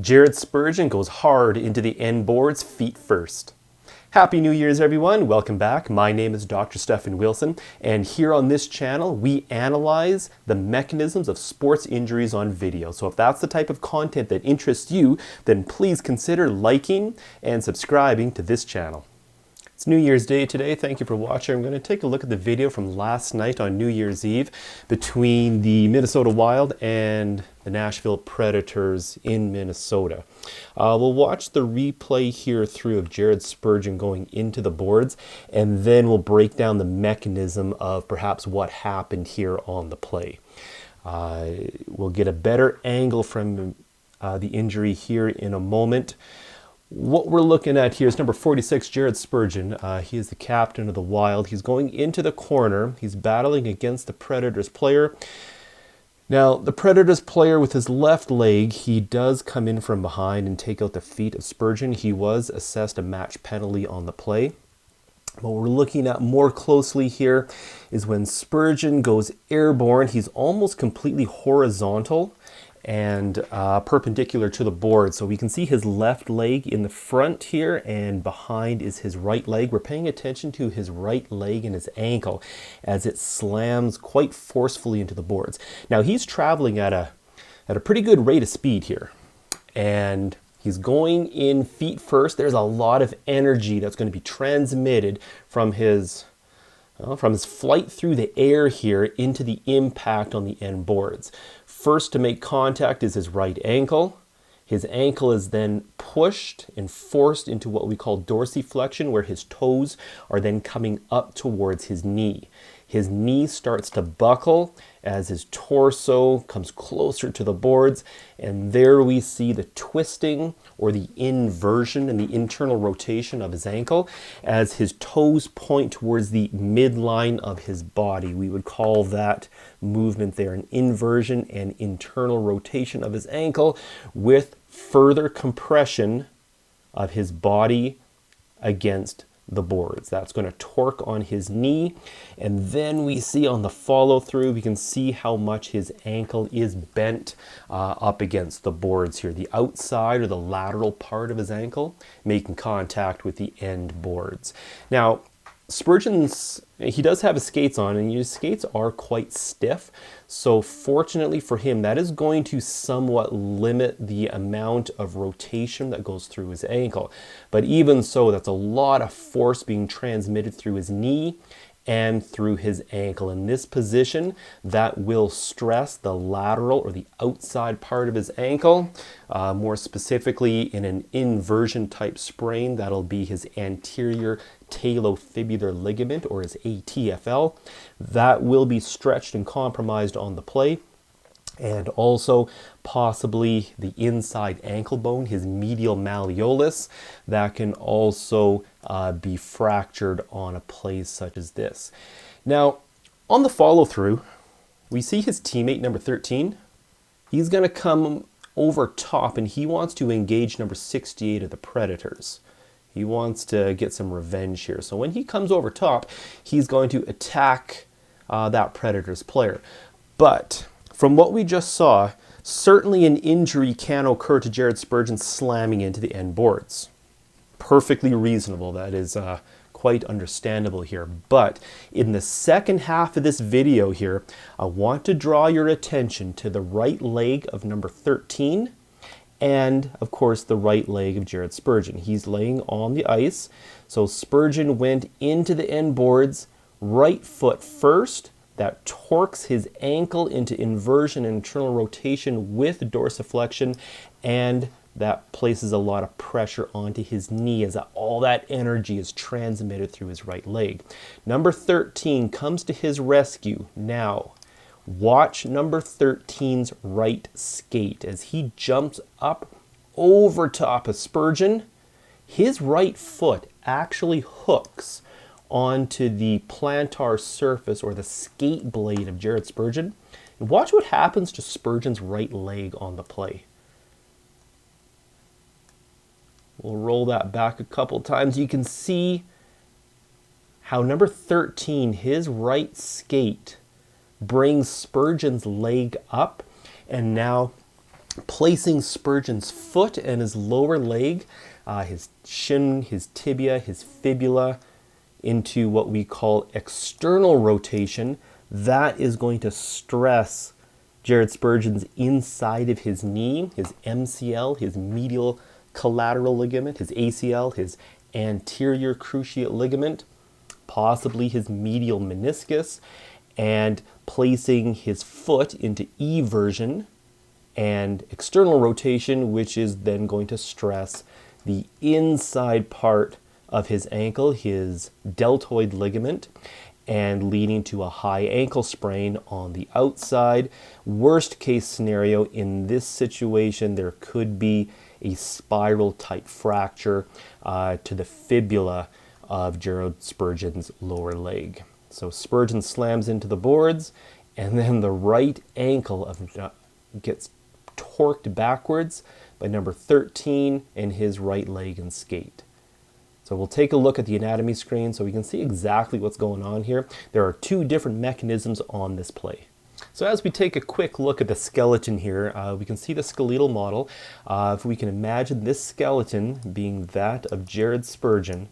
Jared Spurgeon goes hard into the end boards feet first. Happy New Year's, everyone. Welcome back. My name is Dr. Stephen Wilson, and here on this channel, we analyze the mechanisms of sports injuries on video. So if that's the type of content that interests you, then please consider liking and subscribing to this channel. It's New Year's Day today. Thank you for watching. I'm going to take a look at the video from last night on New Year's Eve between the Minnesota Wild and the Nashville Predators in Minnesota. We'll watch the replay here through of Jared Spurgeon going into the boards, and then we'll break down the mechanism of perhaps what happened here on the play. We'll get a better angle from the injury here in a moment. What we're looking at here is number 46, Jared Spurgeon. He is the captain of the Wild. He's going into the corner. He's battling against the Predators player. Now, the Predators player with his left leg, he does come in from behind and take out the feet of Spurgeon. He was assessed a match penalty on the play. What we're looking at more closely here is when Spurgeon goes airborne, he's almost completely horizontal and perpendicular to the board. So we can see his left leg in the front here, and behind is his right leg. We're paying attention to his right leg and his ankle as it slams quite forcefully into the boards. Now he's traveling at a pretty good rate of speed here, and he's going in feet first. There's a lot of energy that's going to be transmitted from his flight through the air here into the impact on the end boards. First to make contact is his right ankle. His ankle is then pushed and forced into what we call dorsiflexion, where his toes are then coming up towards his knee. His knee starts to buckle as his torso comes closer to the boards, and there we see the twisting or the inversion and the internal rotation of his ankle as his toes point towards the midline of his body. We would call that movement there an inversion and internal rotation of his ankle with further compression of his body against the boards. That's going to torque on his knee, and then we see on the follow through, we can see how much his ankle is bent up against the boards here. The outside or the lateral part of his ankle making contact with the end boards. Now, he does have his skates on, and his skates are quite stiff. So fortunately for him, that is going to somewhat limit the amount of rotation that goes through his ankle. But even so, that's a lot of force being transmitted through his knee and through his ankle. In this position, that will stress the lateral or the outside part of his ankle. More specifically, in an inversion type sprain, that'll be his anterior talofibular ligament, or his ATFL. That will be stretched and compromised on the play. And also possibly the inside ankle bone, his medial malleolus, that can also be fractured on a play such as this. Now, on the follow through, we see his teammate number 13. He's going to come over top, and he wants to engage number 68 of the Predators. He wants to get some revenge here. So when he comes over top, he's going to attack that Predators player. But from what we just saw, certainly an injury can occur to Jared Spurgeon slamming into the end boards. Perfectly reasonable. That is quite understandable here. But in the second half of this video here, I want to draw your attention to the right leg of number 13 and, of course, the right leg of Jared Spurgeon. He's laying on the ice. So Spurgeon went into the end boards, right foot first. That torques his ankle into inversion and internal rotation with dorsiflexion, and that places a lot of pressure onto his knee as all that energy is transmitted through his right leg. Number 13 comes to his rescue. Now, watch number 13's right skate as he jumps up over top of Spurgeon. His right foot actually hooks onto the plantar surface or the skate blade of Jared Spurgeon. And watch what happens to Spurgeon's right leg on the play. We'll roll that back a couple times. You can see how number 13, his right skate, brings Spurgeon's leg up, and now Placing Spurgeon's foot and his lower leg, his shin, his tibia, his fibula, into what we call external rotation, that is going to stress Jared Spurgeon's inside of his knee, his MCL, his medial collateral ligament, his ACL, his anterior cruciate ligament, possibly his medial meniscus, and placing his foot into eversion and external rotation, which is then going to stress the inside part of his ankle, his deltoid ligament, and leading to a high ankle sprain on the outside. Worst case scenario in this situation, there could be a spiral type fracture to the fibula of Jared Spurgeon's lower leg. So Spurgeon slams into the boards, and then the right ankle gets torqued backwards by number 13 in his right leg and skate. So we'll take a look at the anatomy screen so we can see exactly what's going on here. There are two different mechanisms on this play. So as we take a quick look at the skeleton here, we can see the skeletal model. If we can imagine this skeleton being that of Jared Spurgeon,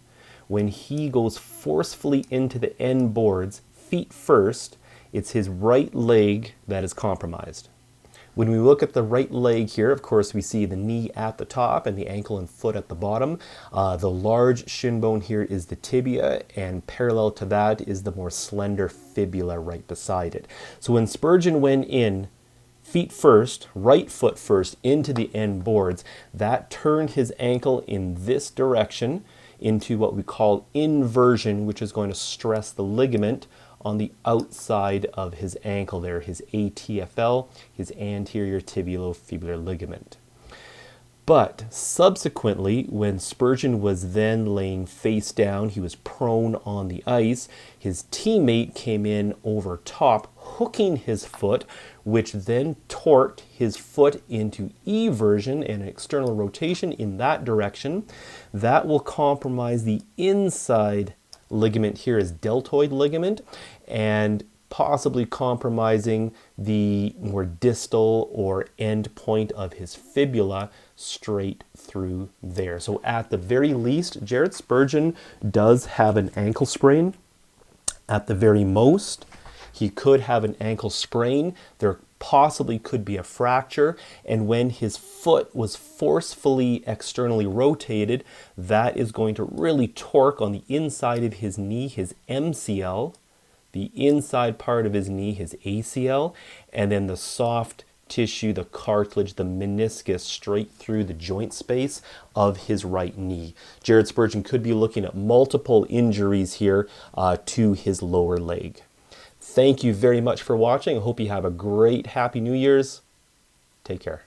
when he goes forcefully into the end boards, feet first, it's his right leg that is compromised. When we look at the right leg here, of course, we see the knee at the top and the ankle and foot at the bottom. The large shin bone here is the tibia, and parallel to that is the more slender fibula right beside it. So when Spurgeon went in, feet first, right foot first, into the end boards, that turned his ankle in this direction into what we call inversion, which is going to stress the ligament on the outside of his ankle there, his ATFL, his anterior tibialofibular ligament. But subsequently, when Spurgeon was then laying face down, he was prone on the ice, his teammate came in over top, hooking his foot, which then torqued his foot into eversion and external rotation in that direction. That will compromise the inside ligament here is deltoid ligament, and possibly compromising the more distal or end point of his fibula straight through there. So at the very least, Jared Spurgeon does have an ankle sprain. At the very most, he could have an ankle sprain. There possibly could be a fracture, and when his foot was forcefully externally rotated, that is going to really torque on the inside of his knee, his MCL, the inside part of his knee, his ACL, and then the soft tissue, the cartilage, the meniscus, straight through the joint space of his right knee. Jared Spurgeon could be looking at multiple injuries here to his lower leg. Thank you very much for watching. I hope you have a great, happy New Year's. Take care.